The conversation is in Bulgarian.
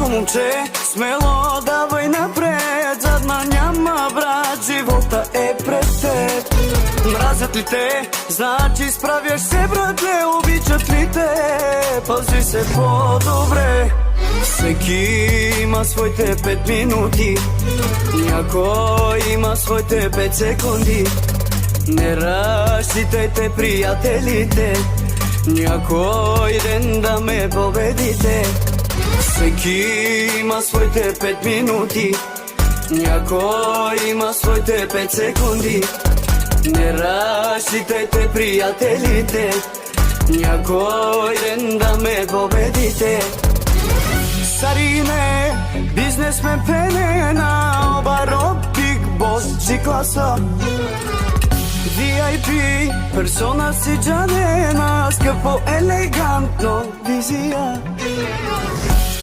момче, смело давай напред. Задна няма брат, живота е пред теб. Мразят ли те, значи справяш се, братле. Обичат ли те, пази се по-добре. Всеки има своите 5 минути, някой има своите 5 секунди. Не разчитайте приятелите, някой ден да ме победите. Всеки има своите 5 минути, някой има своите 5 секунди. Не разчитайте приятелите, някой ден да ме победите. Сарине, бизнесмен пене на оборот, Big Boss G-класа. VIP, персона си джанена, скъпо елегантно визия.